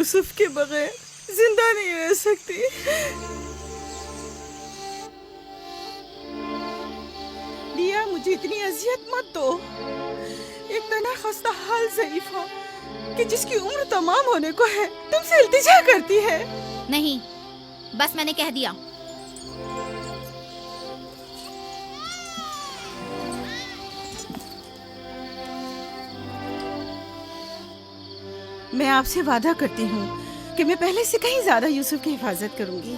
यूसुफ के बगैर जिंदा नहीं रह सकती। लिया, मुझे इतनी अजियत मत दो। एक तना खस्ता हाल ज़रीफा कि जिसकी उम्र तमाम होने को है तुमसे इल्तिजा करती है। नहीं, बस मैंने कह दिया। मैं आपसे वादा करती हूँ कि मैं पहले से कहीं ज्यादा यूसुफ की हिफाजत करूंगी।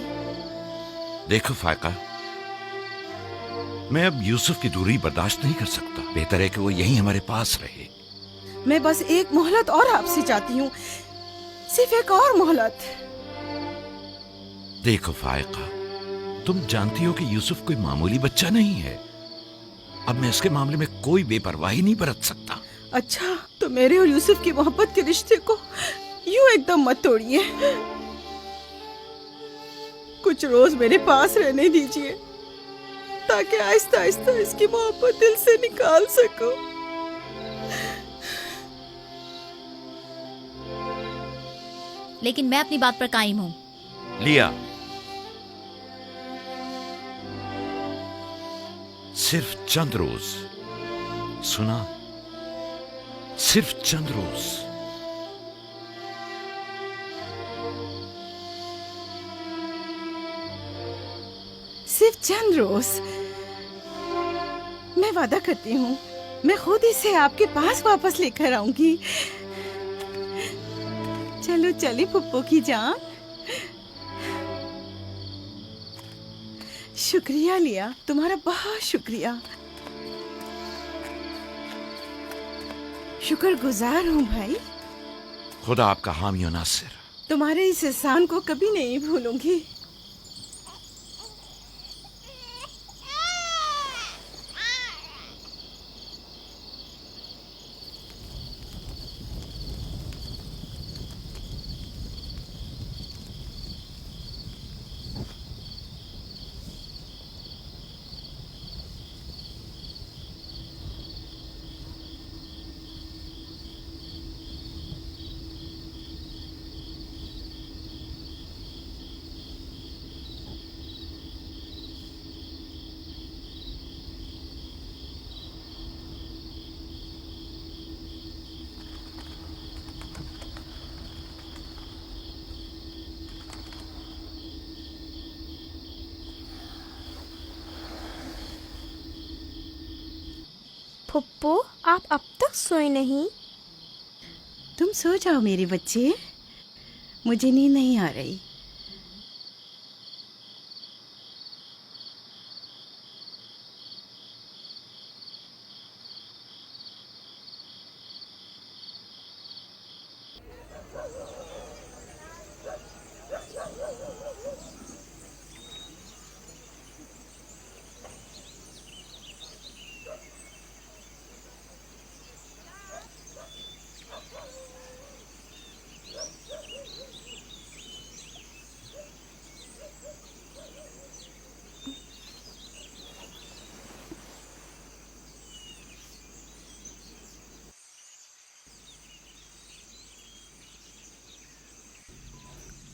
देखो फायका, मैं अब यूसुफ की दूरी बर्दाश्त नहीं कर सकता। बेहतर है कि वो यहीं हमारे पास रहे। मैं बस एक मोहलत और आपसे चाहती हूँ, सिर्फ एक और मोहलत। देखो फायका, तुम जानती हो कि यूसुफ कोई मामूली बच्चा नहीं है। अब मैं इसके मामले में कोई बेपरवाही नहीं बरत सकता। अच्छा, तो मेरे और यूसुफ की मोहब्बत के रिश्ते को यूं एकदम मत तोड़िए। कुछ रोज मेरे पास रहने दीजिए ताकि आहिस्ता आहिस्ता इसकी मोहब्बत दिल से निकाल सकूं। लेकिन मैं अपनी बात पर कायम हूँ। लिया, सिर्फ चंद रोज, सुना, सिर्फ चंद रोज। सिर्फ चंद रोज। मैं वादा करती हूँ, मैं खुद इसे आपके पास वापस लेकर आऊंगी। चलो चली पुप्पो की जान। शुक्रिया लिया, तुम्हारा बहुत शुक्रिया। शुक्रगुजार हूँ भाई। खुदा आपका हामी और नासिर। तुम्हारे इस एहसान को कभी नहीं भूलूंगी। फुप्पो, आप अब तक सोए नहीं? तुम सो जाओ मेरे बच्चे, मुझे नींद नहीं आ रही।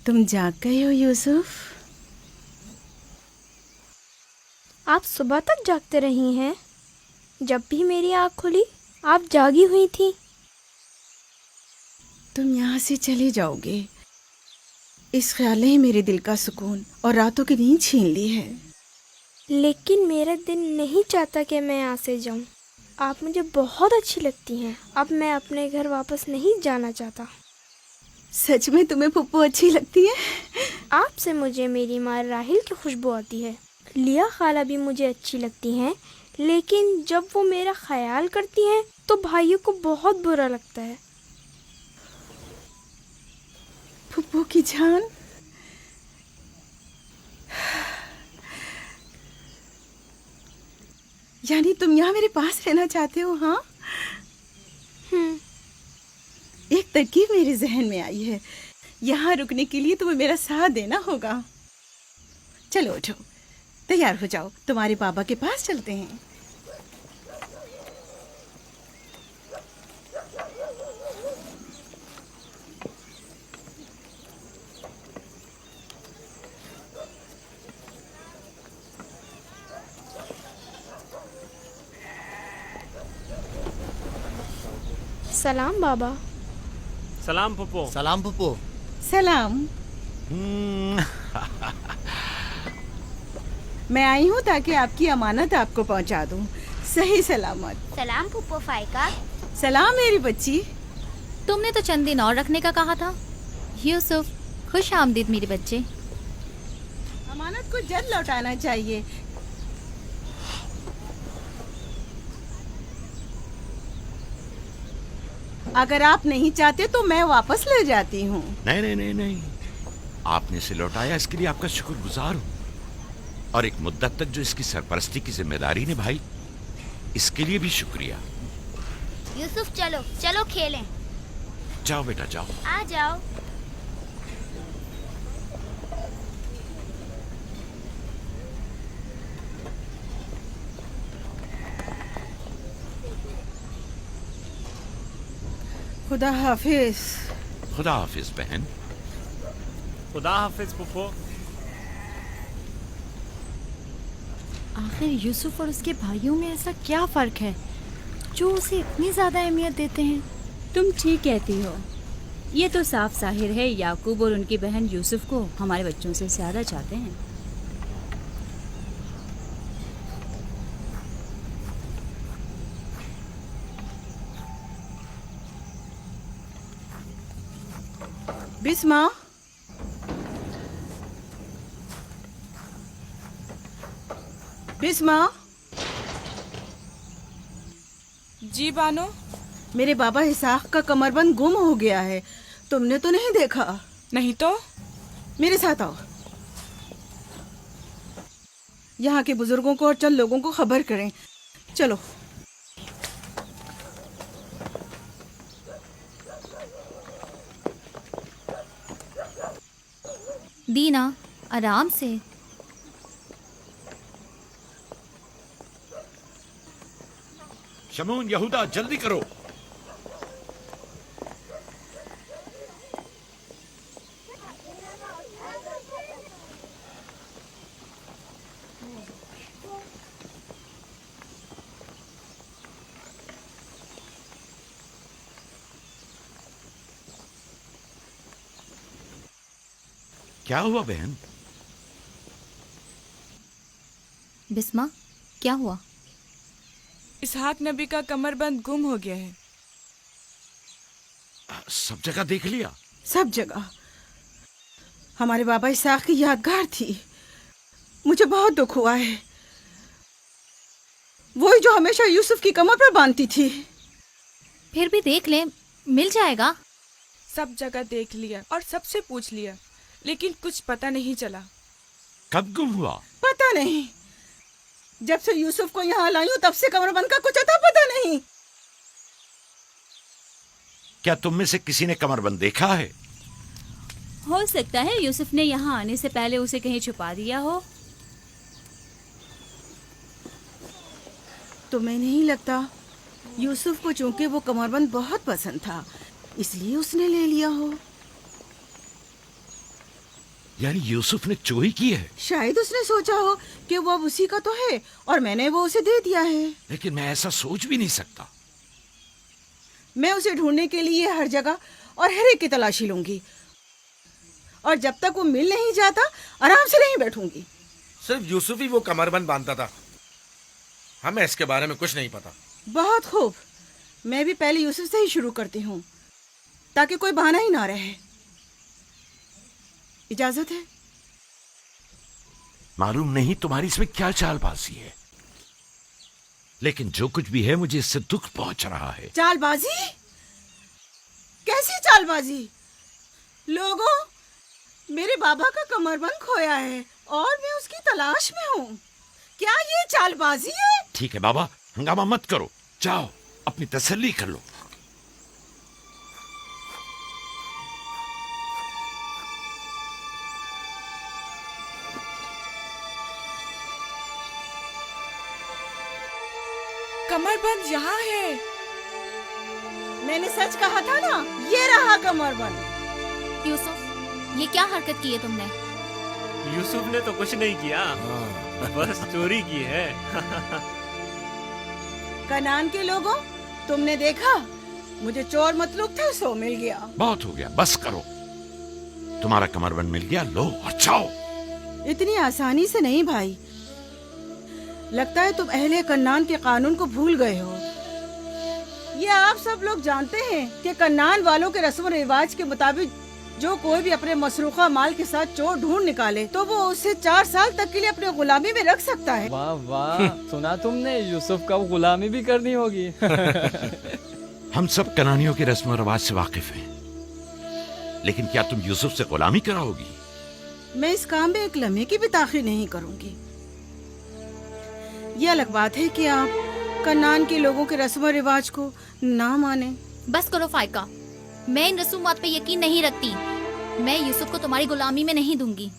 तुम जाग गए हो यूसुफ? आप सुबह तक जागते रही हैं? जब भी मेरी आँख खुली आप जागी हुई थी। तुम यहाँ से चले जाओगे, इस ख्याल ने ही मेरे दिल का सुकून और रातों की नींद छीन ली है। लेकिन मेरा दिल नहीं चाहता कि मैं यहाँ से जाऊँ। आप मुझे बहुत अच्छी लगती हैं। अब मैं अपने घर वापस नहीं जाना चाहता। सच में तुम्हें पुप्पो अच्छी लगती है? आपसे मुझे मेरी माँ राहिल की खुशबू आती है। लिया खाला भी मुझे अच्छी लगती हैं, लेकिन जब वो मेरा ख्याल करती हैं तो भाइयों को बहुत बुरा लगता है। पुप्पो की जान, यानी तुम यहाँ मेरे पास रहना चाहते हो? हाँ, एक तरकीब मेरे जहन में आई है। यहाँ रुकने के लिए तुम्हें मेरा साथ देना होगा। चलो उठो, तैयार हो जाओ, तुम्हारे पापा के पास चलते हैं। सलाम बाबा। सलाम पप्पो। सलाम पप्पू। सलाम। मैं आई हूँ ताकि आपकी अमानत आपको पहुँचा दूँ सही सलामत। सलाम पुप्पो फाइका। सलाम मेरी बच्ची। तुमने तो चंद दिन और रखने का कहा था। यूसुफ, खुश आमदीद मेरे बच्चे। अमानत को जल्द लौटाना चाहिए। अगर आप नहीं चाहते तो मैं वापस ले जाती हूँ। नहीं नहीं नहीं नहीं, आपने इसे लौटाया इसके लिए आपका शुक्रगुजार हूँ, और एक मुद्दत तक जो इसकी सरपरस्ती की जिम्मेदारी निभाई इसके लिए भी शुक्रिया। यूसुफ चलो चलो खेलें। जाओ बेटा जाओ। आ जाओ। खुदा हाफिज। खुदा हाफिज बहन। खुदा हाफिज पप्पो। आखिर यूसुफ और उसके भाइयों में ऐसा क्या फर्क है जो उसे इतनी ज्यादा अहमियत देते हैं? तुम ठीक कहती हो। ये तो साफ जाहिर है याकूब और उनकी बहन यूसुफ को हमारे बच्चों से ज्यादा चाहते हैं। बिस्मा, बिस्मा। जी बानो। मेरे बाबा इसाक का कमरबंद गुम हो गया है। तुमने तो नहीं देखा? नहीं तो। मेरे साथ आओ। यहाँ के बुजुर्गों को और चंद लोगों को खबर करें। चलो। दीना, आराम से। शमून, यहूदा, जल्दी करो। क्या हुआ बहन? बिस्मा, क्या हुआ? इसहाक नबी का कमरबंद गुम हो गया है। सब जगह देख लिया? सब जगह। हमारे बाबा इसाक की यादगार थी। मुझे बहुत दुख हुआ है। वही जो हमेशा यूसुफ की कमर पर बांधती थी। फिर भी देख ले, मिल जाएगा। सब जगह देख लिया और सबसे पूछ लिया, लेकिन कुछ पता नहीं चला। कब गुम हुआ? पता नहीं। जब से यूसुफ को यहाँ लाई हूँ तब से कमरबंद का कुछ अता पता नहीं। क्या तुम में से किसी ने कमरबंद देखा है? हो सकता है यूसुफ ने यहाँ आने से पहले उसे कहीं छुपा दिया हो। तुम्हें नहीं लगता? यूसुफ को चूंकि वो कमरबंद बहुत पसंद था इसलिए उसने ले लिया हो। यानी यूसुफ ने चोरी की है? शायद उसने सोचा हो कि वो अब उसी का तो है और मैंने वो उसे दे दिया है। लेकिन मैं ऐसा सोच भी नहीं सकता। मैं उसे ढूंढने के लिए हर जगह और हर एक की तलाशी लूंगी, और जब तक वो मिल नहीं जाता आराम से नहीं बैठूंगी। सिर्फ यूसुफ ही वो कमरबंद बांधता था, हमें इसके बारे में कुछ नहीं पता। बहुत खूब। मैं भी पहले यूसुफ से ही शुरू करती हूँ ताकि कोई बहाना ही ना रहे। इजाजत है? मालूम नहीं तुम्हारी इसमें क्या चालबाजी है, लेकिन जो कुछ भी है मुझे इससे दुख पहुंच रहा है। चालबाजी? कैसी चालबाजी? लोगों, मेरे बाबा का कमरबंद खोया है और मैं उसकी तलाश में हूँ। क्या ये चालबाजी है? ठीक है बाबा, हंगामा मत करो, जाओ अपनी तसल्ली कर लो। कमरबंद यहाँ है। मैंने सच कहा था ना, ये रहा कमरबंद। यूसुफ, ये क्या हरकत की है तुमने? यूसुफ ने तो कुछ नहीं किया, बस चोरी की है। कनान के लोगों, तुमने देखा मुझे चोर मतलूब था, सो मिल गया। बहुत हो गया, बस करो। तुम्हारा कमरबंद मिल गया, लो और जाओ। इतनी आसानी से नहीं भाई, लगता है तुम अहले कन्नान के कानून को भूल गए हो। ये आप सब लोग जानते हैं कि कन्नान वालों के रस्म रिवाज के मुताबिक जो कोई भी अपने मसरूखा माल के साथ चोर ढूंढ निकाले तो वो उसे 4 साल तक के लिए अपने गुलामी में रख सकता है। वाह वाह, सुना तुमने, यूसुफ का गुलामी भी करनी होगी। हम सब कनानियों के रस्म रिवाज से वाकिफ हैं, लेकिन क्या तुम यूसुफ से गुलामी कराओगी? मैं इस काम में एक लम्हे की भी ताखीर नहीं करूंगी। ये अलग बात है कि आप कन्नान के लोगों के रस्म रिवाज को ना माने। बस करो फाइका, मैं इन रसूमात पे यकीन नहीं रखती। मैं यूसुफ को तुम्हारी गुलामी में नहीं दूंगी।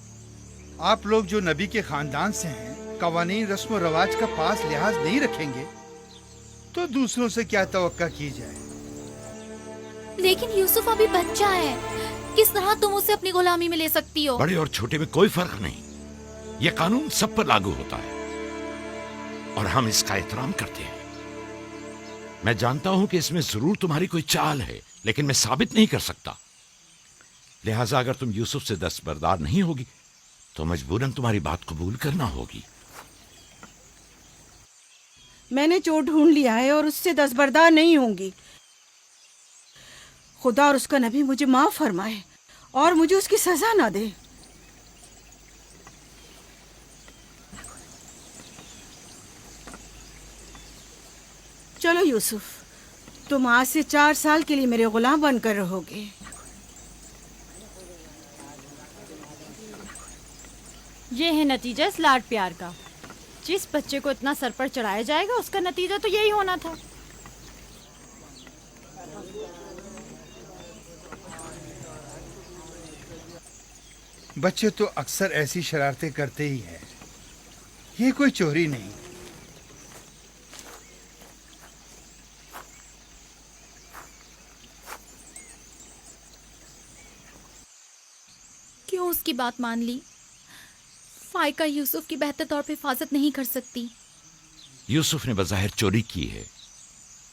आप लोग जो नबी के खानदान से हैं, कवानीन रस्म रवाज का पास लिहाज नहीं रखेंगे तो दूसरों से क्या तवक्का की जाए। लेकिन यूसुफ अभी बच्चा है, किस तरह तुम उसे अपनी गुलामी में ले सकती हो? बड़े और छोटे में कोई फर्क नहीं, ये कानून सब पर लागू होता है और हम इसका एहतराम करते हैं। मैं जानता हूं कि इसमें जरूर तुम्हारी कोई चाल है, लेकिन मैं साबित नहीं कर सकता। लिहाजा अगर तुम यूसुफ से दस्तबरदार नहीं होगी तो मजबूरन तुम्हारी बात कबूल करना होगी। मैंने चोर ढूंढ लिया है और उससे दस्तबरदार नहीं होंगी। खुदा और उसका नबी मुझे माफ फरमाए और मुझे उसकी सजा ना दे। चलो यूसुफ, तुम आज से 4 साल के लिए मेरे गुलाम बनकर रहोगे। ये है नतीजा इस लाड प्यार का। जिस बच्चे को इतना सर पर चढ़ाया जाएगा उसका नतीजा तो यही होना था। बच्चे तो अक्सर ऐसी शरारतें करते ही हैं, ये कोई चोरी नहीं। क्यों उसकी बात मान ली? फाइका यूसुफ की बेहतर तौर पे हिफाजत नहीं कर सकती। यूसुफ ने बज़ाहिर चोरी की है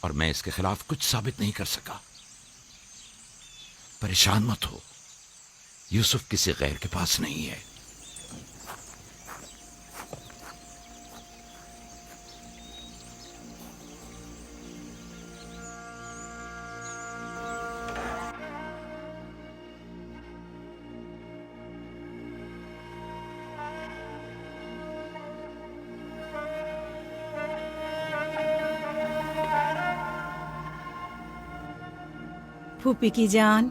और मैं इसके खिलाफ कुछ साबित नहीं कर सका। परेशान मत हो, यूसुफ किसी गैर के पास नहीं है। फूफी की जान,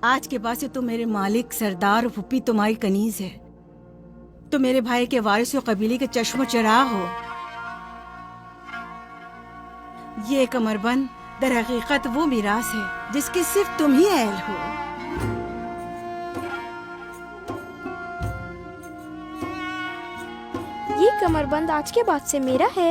आज के बाद से तुम मेरे मालिक सरदार और फूफी तुम्हारी कनीज है। तुम मेरे भाई के वारिस और कबीले के चश्मो चराग हो। ये कमरबंद दर हकीकत वो मिरास है जिसकी सिर्फ तुम ही अहल हो। ये कमरबंद आज के बाद से मेरा है।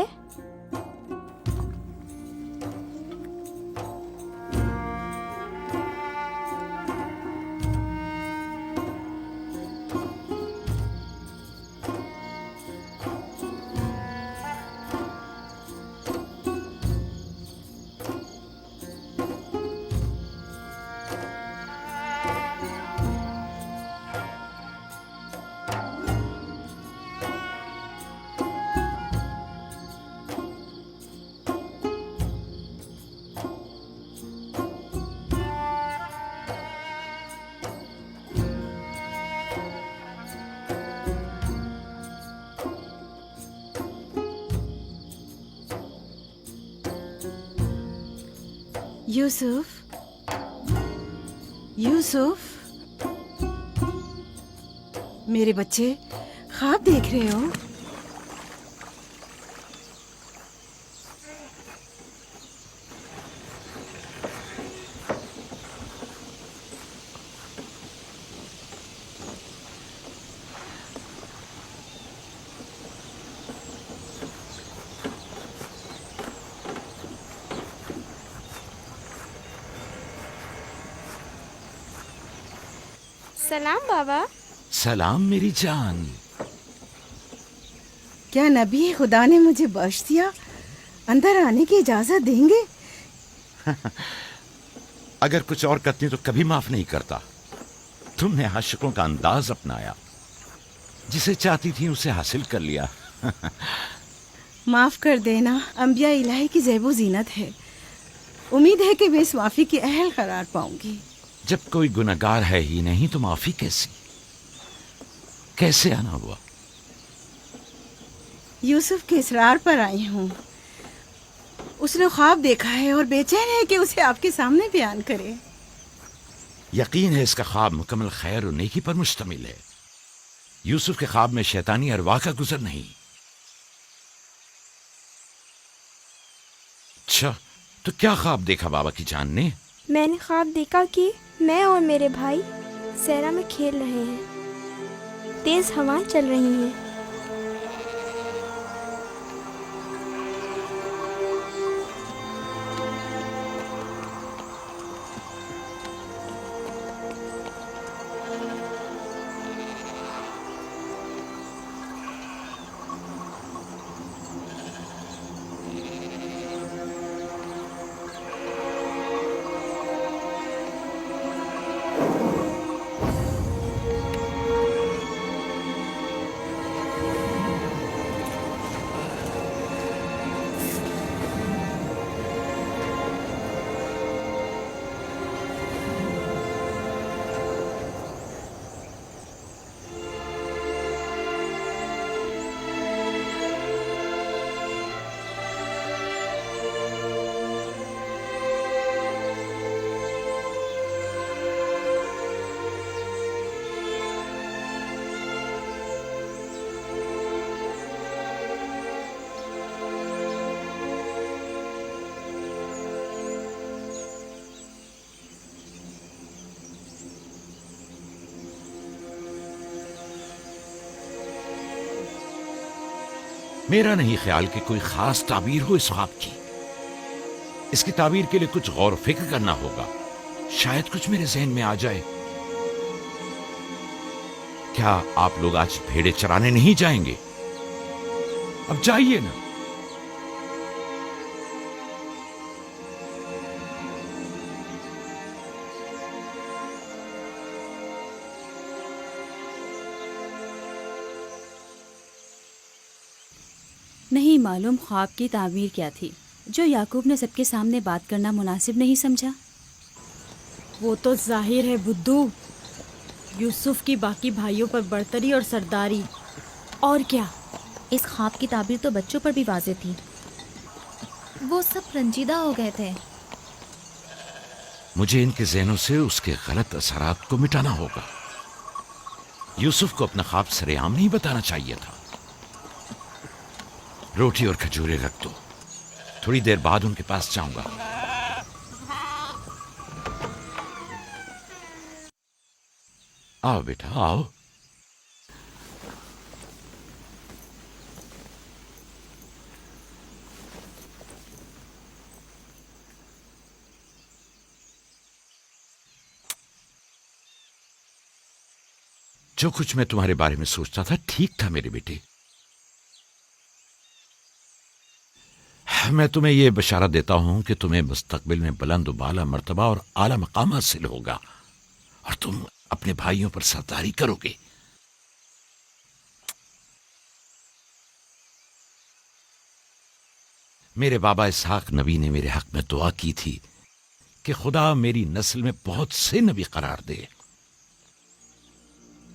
यूसुफ, यूसुफ, मेरे बच्चे ख्वाब देख रहे हो? सलाम बाबा। सलाम मेरी जान। क्या नबी खुदा ने मुझे बख्श दिया? अंदर आने की इजाजत देंगे? अगर कुछ और करती तो कभी माफ नहीं करता। तुमने आशिकों का अंदाज अपनाया, जिसे चाहती थी उसे हासिल कर लिया। माफ कर देना अंबिया इलाही की ज़ैबो जीनत है। उम्मीद है कि मैं इस माफी की अहल करार पाऊंगी। जब कोई गुनहगार है ही नहीं तो माफी कैसे आना हुआ? यूसुफ के इसरार पर आई हूँ। उसने ख्वाब देखा है और बेचैन है कि उसे आपके सामने बयान करे। यकीन है इसका ख्वाब मुकम्मल खैर और नेकी पर मुश्तमिल है। यूसुफ के ख्वाब में शैतानी अरवाह का गुजर नहीं। अच्छा, तो क्या ख्वाब देखा बाबा की जान ने? मैंने ख्वाब देखा कि मैं और मेरे भाई सहरा में खेल रहे हैं। तेज हवाएं चल रही हैं। मेरा नहीं ख्याल कि कोई खास ताबीर हो इस ख्वाब की। इसकी ताबीर के लिए कुछ गौर फिक्र करना होगा। शायद कुछ मेरे जहन में आ जाए। क्या आप लोग आज भेड़े चराने नहीं जाएंगे? अब जाइए ना। नहीं मालूम ख्वाब की ताबीर क्या थी जो याकूब ने सबके सामने बात करना मुनासिब नहीं समझा। वो तो जाहिर है बुद्धू, यूसुफ की बाकी भाइयों पर बर्तरी और सरदारी। और क्या? इस ख्वाब की ताबीर तो बच्चों पर भी वाज़ेह थी। वो सब रंजीदा हो गए थे। मुझे इनके ज़हनों से उसके गलत असरात को मिटाना होगा। यूसुफ को अपना ख्वाब सरेआम नहीं बताना चाहिए था। रोटी और खजूरें रख दो, थोड़ी देर बाद उनके पास जाऊंगा। आओ बेटा आओ। जो कुछ मैं तुम्हारे बारे में सोचता था ठीक था मेरे बेटे। मैं तुम्हें यह बशारत देता हूं कि तुम्हें मुस्तकबिल में बुलंद बाला मर्तबा और आला मकाम हासिल होगा और तुम अपने भाइयों पर सरदारी करोगे। मेरे बाबा इसहाक नबी ने मेरे हक में दुआ की थी कि खुदा मेरी नस्ल में बहुत से नबी करार दे।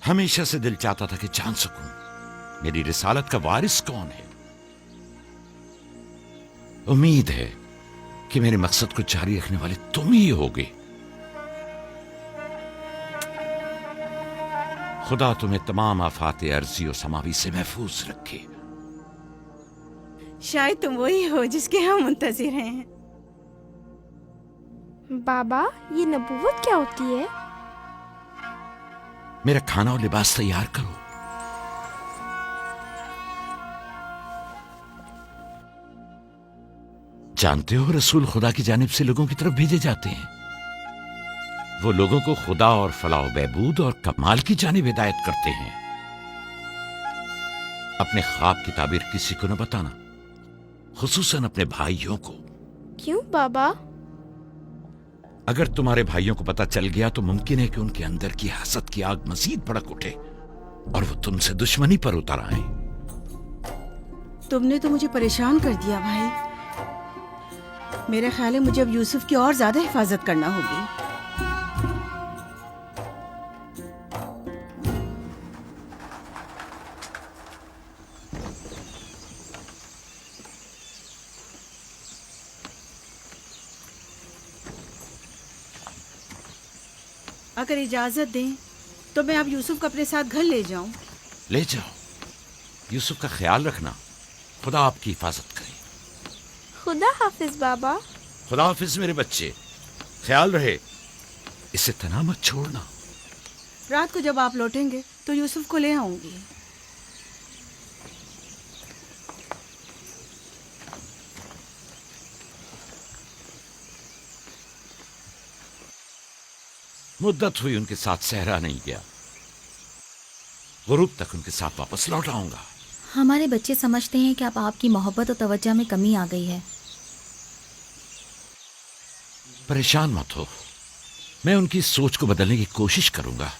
हमेशा से दिल चाहता था कि जान सकूं मेरी रिसालत का वारिस कौन है। उम्मीद है कि मेरे मकसद को जारी रखने वाले तुम ही होगे। खुदा तुम्हें तमाम आफात अर्जी और समावी से महफूज रखे। शायद तुम वही हो जिसके हम मुंतजिर हैं। बाबा, ये नबूवत क्या होती है? मेरा खाना और लिबास तैयार करो। जानते हो रसूल खुदा की जानिब से लोगों की तरफ भेजे जाते हैं। वो लोगों को खुदा और फलाह बहबूद और कमाल की जानिब हिदायत करते हैं। अपने ख्वाब की ताबीर किसी को न बताना, खुसूसन अपने भाइयों को। क्यों बाबा? अगर तुम्हारे भाइयों को पता चल गया तो मुमकिन है कि उनके अंदर की हसद की आग मजीद भड़क उठे और वो तुमसे दुश्मनी पर उतर आए। तुमने तो मुझे परेशान कर दिया भाई। मेरा ख्याल है मुझे अब यूसुफ की और ज्यादा हिफाजत करना होगी। अगर इजाजत दें तो मैं अब यूसुफ को अपने साथ घर ले जाऊं। ले जाओ, यूसुफ का ख्याल रखना। खुदा आपकी हिफाजत करे। खुदा हाफिज बाबा। खुदा हाफिज मेरे बच्चे, ख्याल रहे, इसे तना मत छोड़ना। रात को जब आप लौटेंगे तो यूसुफ को ले आऊंगी। मुद्दत हुई उनके साथ सहरा नहीं गया। गुरूब तक उनके साथ वापस लौट आऊंगा। हमारे बच्चे समझते हैं कि अब आपकी मोहब्बत और तवज्जो में कमी आ गई है। परेशान मत हो, मैं उनकी सोच को बदलने की कोशिश करूंगा।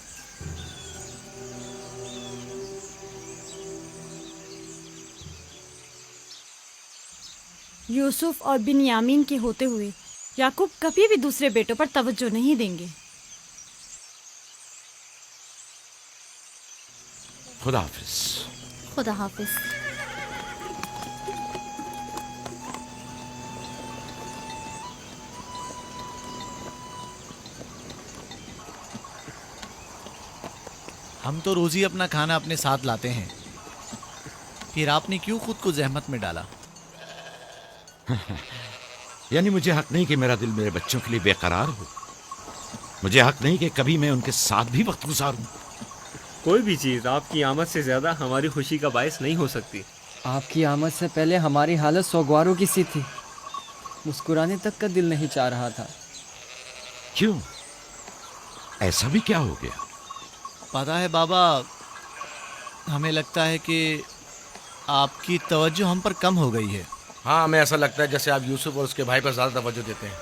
यूसुफ और बिन्यामीन के होते हुए याकूब कभी भी दूसरे बेटों पर तवज्जो नहीं देंगे। खुदा हाफिज। खुदा हाफिज। हम तो रोज ही अपना खाना अपने साथ लाते हैं, फिर आपने क्यों खुद को जहमत में डाला? यानी मुझे हक नहीं कि मेरा दिल मेरे बच्चों के लिए बेकरार हो। मुझे हक नहीं कि कभी मैं उनके साथ भी वक्त गुजारूं। कोई भी चीज़ आपकी आमद से ज़्यादा हमारी खुशी का बायस नहीं हो सकती। आपकी आमद से पहले हमारी हालत सोगवारों की सी थी। मुस्कुराने तक का दिल नहीं चाह रहा था। क्यों? ऐसा भी क्या हो गया? पता है बाबा, हमें लगता है कि आपकी तवज्जो हम पर कम हो गई है। हाँ, हमें ऐसा लगता है जैसे आप यूसुफ और उसके भाई पर ज्यादा तवज्जो देते हैं।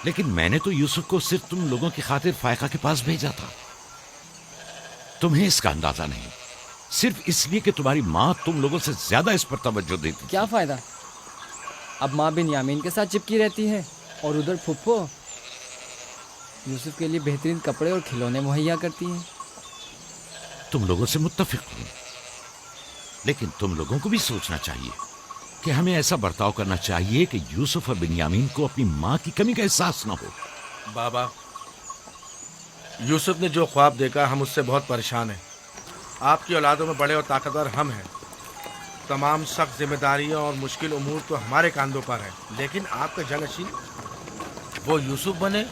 लेकिन मैंने तो यूसुफ को सिर्फ तुम लोगों की खातिर फायका के पास भेजा था। तुम्हें इसका अंदाजा नहीं, सिर्फ इसलिए कि तुम्हारी माँ तुम लोगों से ज्यादा इस पर तवज्जो देती। क्या फायदा, अब माँ बिन्यामीन के साथ चिपकी रहती है और उधर फुप्पो यूसुफ के लिए बेहतरीन कपड़े और खिलौने मुहैया करती हैं। तुम लोगों से मुत्तफिक हूं, लेकिन तुम लोगों को भी सोचना चाहिए कि हमें ऐसा बर्ताव करना चाहिए कि यूसुफ और बिन्यामीन को अपनी माँ की कमी का एहसास न हो। बाबा, यूसुफ ने जो ख्वाब देखा, हम उससे बहुत परेशान हैं। आपकी औलादों में बड़े और ताकतवर हम हैं। तमाम सख्त जिम्मेदारियां और मुश्किल उमूर तो हमारे कांधों पर है, लेकिन आपका जानशीन वो यूसुफ बने।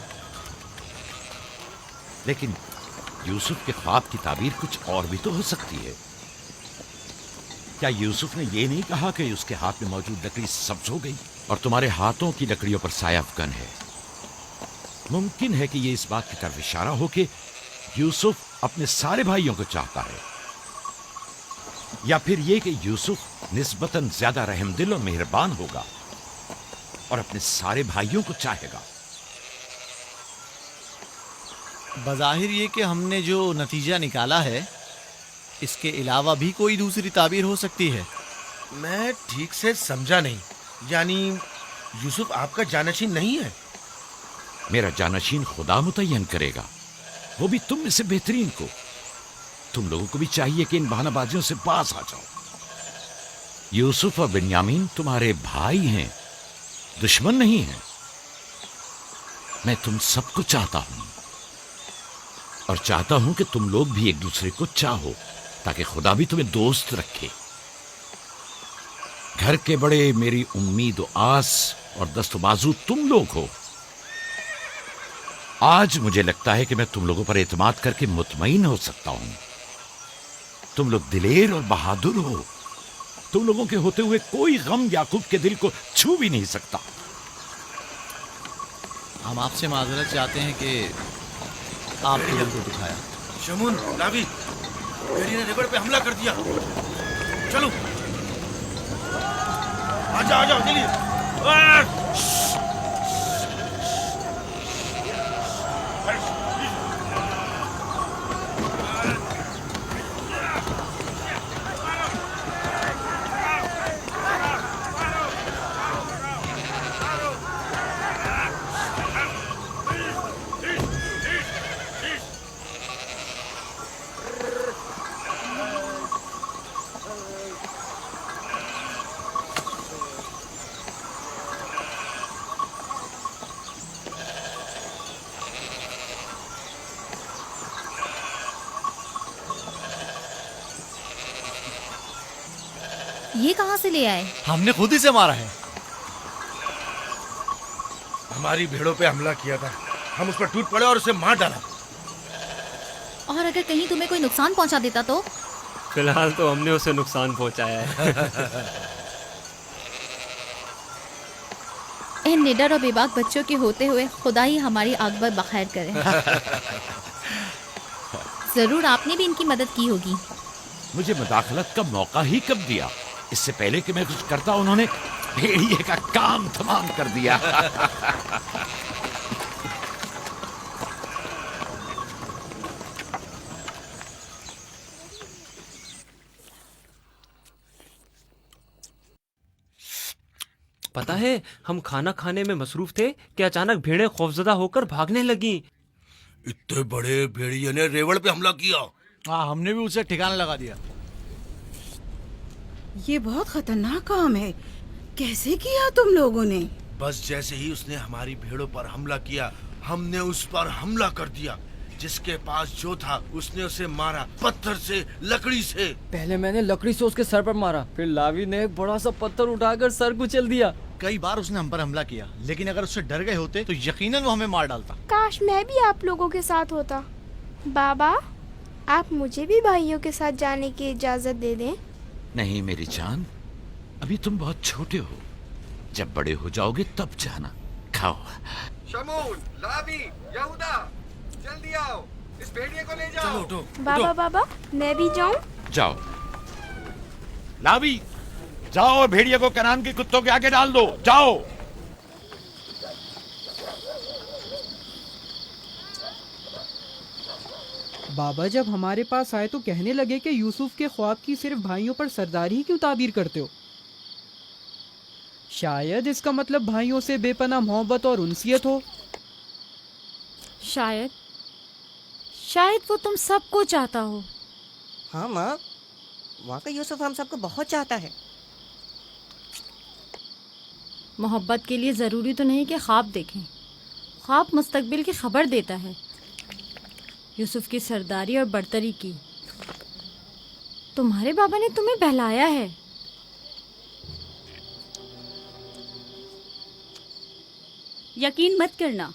लेकिन यूसुफ के ख्वाब की ताबीर कुछ और भी तो हो सकती है। क्या यूसुफ ने ये नहीं कहा कि उसके हाथ में मौजूद लकड़ी सब्ज हो गई और तुम्हारे हाथों की लकड़ियों पर साया अफगन है? मुमकिन है कि ये इस बात की तरफ इशारा हो कि यूसुफ अपने सारे भाइयों को चाहता है, या फिर ये कि यूसुफ निस्बतन ज्यादा रहमदिल और मेहरबान होगा और अपने सारे भाइयों को चाहेगा। बज़ाहिर ये कि हमने जो नतीजा निकाला है, इसके अलावा भी कोई दूसरी ताबीर हो सकती है। मैं ठीक से समझा नहीं। यानी यूसुफ आपका जानशीन नहीं है? मेरा जानशीन खुदा मुतय्यन करेगा, वो भी तुम में से बेहतरीन को। तुम लोगों को भी चाहिए कि इन बहानाबाजियों से पास आ जाओ। यूसुफ और बिन्यामीन तुम्हारे भाई हैं, दुश्मन नहीं हैं। मैं तुम सबको चाहता हूं और चाहता हूं कि तुम लोग भी एक दूसरे को चाहो, ताकि खुदा भी तुम्हें दोस्त रखे। घर के बड़े मेरी उम्मीद और आस और दस्तबाजू तुम लोग हो। आज मुझे लगता है कि मैं तुम लोगों पर एतमाद करके मुतमईन हो सकता हूं। तुम लोग दिलेर और बहादुर हो। तुम लोगों के होते हुए कोई गम याकूब के दिल को छू भी नहीं सकता। हम आपसे माजरत चाहते हैं कि आपके दिल को दुखाया। शमून, नावी, भेड़ी ने रिवर पे हमला कर दिया। चलो, आजा आजा जल्दी। ये कहाँ से ले आए? हमने खुद ही से मारा है। हमारी भेड़ों पे हमला किया था, हम उस पर टूट पड़े और उसे मार डाला। और अगर कहीं तुम्हें कोई नुकसान पहुंचा देता तो? फिलहाल तो हमने उसे नुकसान पहुंचाया है। इन निडर और बेबाक बच्चों के होते हुए खुदा ही हमारी आग बखैर करे। जरूर आपने भी इनकी मदद की होगी। मुझे मुदाखलत का मौका ही कब दिया? इससे पहले कि मैं कुछ करता उन्होंने भेड़िए का काम तमाम कर दिया। पता है, हम खाना खाने में मसरूफ थे कि अचानक भेड़ें खौफजदा होकर भागने लगी। इतने बड़े भेड़िए ने रेवड़ पे हमला किया। हाँ, हमने भी उसे ठिकाना लगा दिया। ये बहुत खतरनाक काम है। कैसे किया तुम लोगों ने? बस जैसे ही उसने हमारी भेड़ों पर हमला किया, हमने उस पर हमला कर दिया। जिसके पास जो था उसने उसे मारा, पत्थर से, लकड़ी से। पहले मैंने लकड़ी से उसके सर पर मारा, फिर लावी ने एक बड़ा सा पत्थर उठाकर सर कुचल दिया। कई बार उसने हम पर हमला किया, लेकिन अगर उससे डर गए होते तो यकीनन वो हमें मार डालता। काश मैं भी आप लोगों के साथ होता। बाबा, आप मुझे भी भाइयों के साथ जाने की इजाजत दे दें। नहीं मेरी जान, अभी तुम बहुत छोटे हो। जब बड़े हो जाओगे तब जाना। खाओ। शमून, लावी, यहूदा, जल्दी आओ, इस भेड़िए को ले जाओ। चलो उठो। बाबा बाबा, मैं भी जाऊं? जाओ। लावी, जाओ और भेड़िए को कनान के कुत्तों के आगे डाल दो। जाओ। बाबा जब हमारे पास आए तो कहने लगे कि यूसुफ के ख्वाब की सिर्फ भाइयों पर सरदारी ही क्यों ताबीर करते हो? शायद इसका मतलब भाइयों से बेपनाह मोहब्बत और उनसियत हो। शायद वो तुम सबको चाहता हो। हाँ माँ, वाकई यूसुफ हम सबको बहुत चाहता है। मोहब्बत के लिए ज़रूरी तो नहीं कि ख्वाब देखें। ख्वाब मुस्तकबिल की खबर देता है। यूसुफ की सरदारी और बर्तरी की। तुम्हारे बाबा ने तुम्हें बहलाया है। यकीन मत करना,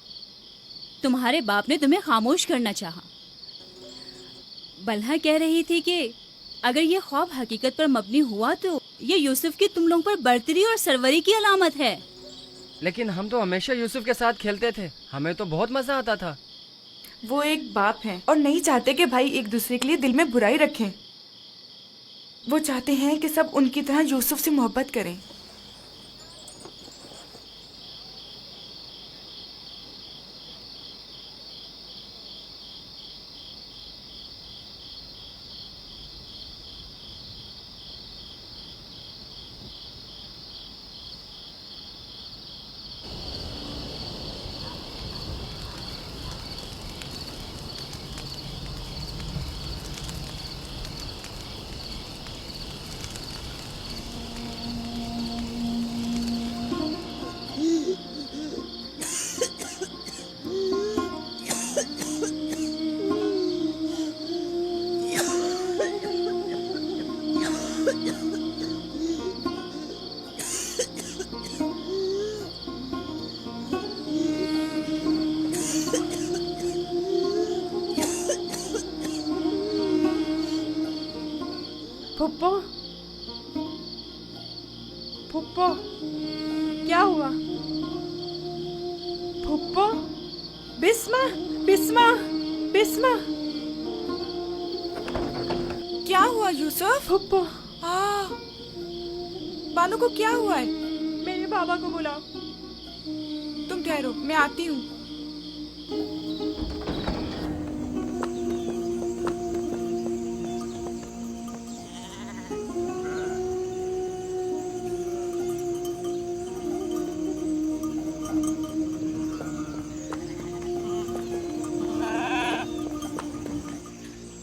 तुम्हारे बाप ने तुम्हें खामोश करना चाहा। बलहा कह रही थी कि अगर ये ख्वाब हकीकत पर मबनी हुआ तो ये यूसुफ की तुम लोगों पर बर्तरी और सरवरी की अलामत है। लेकिन हम तो हमेशा यूसुफ के साथ खेलते थे, हमें तो बहुत मजा आता था। वो एक बाप हैं और नहीं चाहते कि भाई एक दूसरे के लिए दिल में बुराई रखें। वो चाहते हैं कि सब उनकी तरह यूसुफ से मोहब्बत करें। फुप्पो, फुप्पो, क्या हुआ? फुप्पो, बिस्मा, बिस्मा, बिस्मा, क्या हुआ यूसुफ? फुप्पो, बानू को क्या हुआ है? मेरे बाबा को बुलाओ। तुम ठहरो, मैं आती हूँ।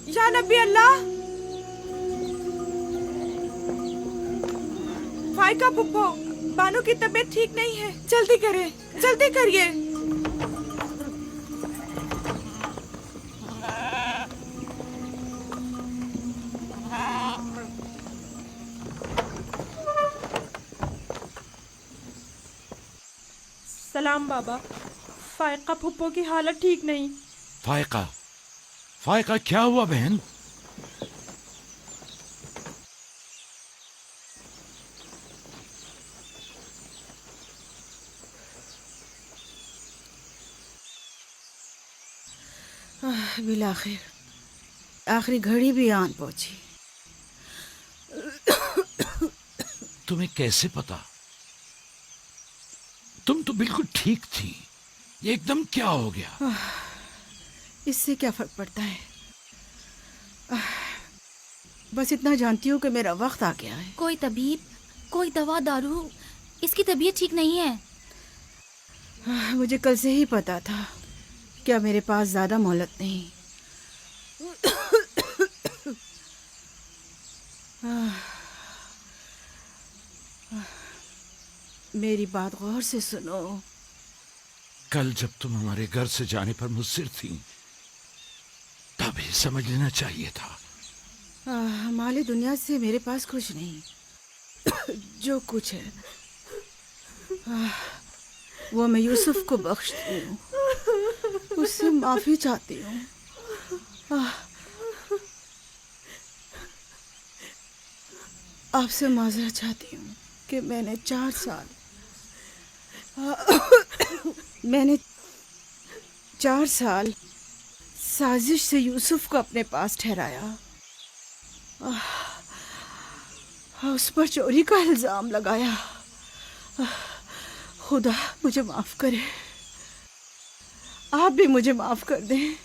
या नबी अल्लाह, फाइका पुप्पो, बानू की तबीयत ठीक नहीं है। जल्दी करें, जल्दी करिए। सलाम बाबा। फायका फुप्पो की हालत ठीक नहीं। फायका, फायका क्या हुआ बहन? बिलाखिर आखिरी घड़ी भी आन पहुंची। तुम्हें कैसे पता? तुम तो बिल्कुल ठीक थी, ये एकदम क्या हो गया? इससे क्या फर्क पड़ता है? बस इतना जानती हूँ कि मेरा वक्त आ गया है। कोई तबीब, कोई दवा दारू, इसकी तबीयत ठीक नहीं है। मुझे कल से ही पता था। क्या मेरे पास ज्यादा मोहलत नहीं? मेरी बात गौर से सुनो। कल जब तुम हमारे घर से जाने पर मुस्सिर थी, तभी समझ लेना चाहिए था। माले दुनिया से मेरे पास कुछ नहीं। जो कुछ है वो मैं यूसुफ को बख्शती हूँ, उससे माफी चाहती हूँ। आपसे माजरत चाहती हूँ कि मैंने 4 साल साजिश से यूसुफ को अपने पास ठहराया, उस पर चोरी का इल्जाम लगाया। खुदा मुझे माफ करे, आप भी मुझे माफ कर दें।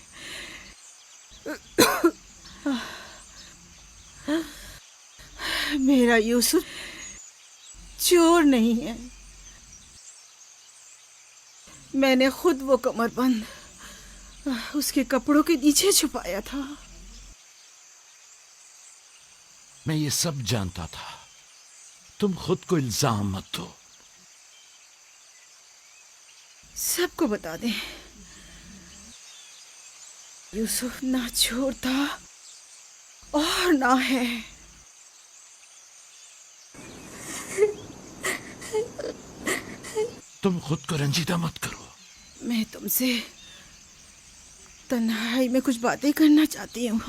मेरा यूसुफ चोर नहीं है। मैंने खुद वो कमरबंद उसके कपड़ों के नीचे छुपाया था। मैं ये सब जानता था। तुम खुद को इल्जाम मत दो। सबको बता दें, यूसुफ ना चोर था और ना है। तुम खुद को रंजीदा मत करो। मैं तुमसे तन्हाई में कुछ बातें करना चाहती हूँ।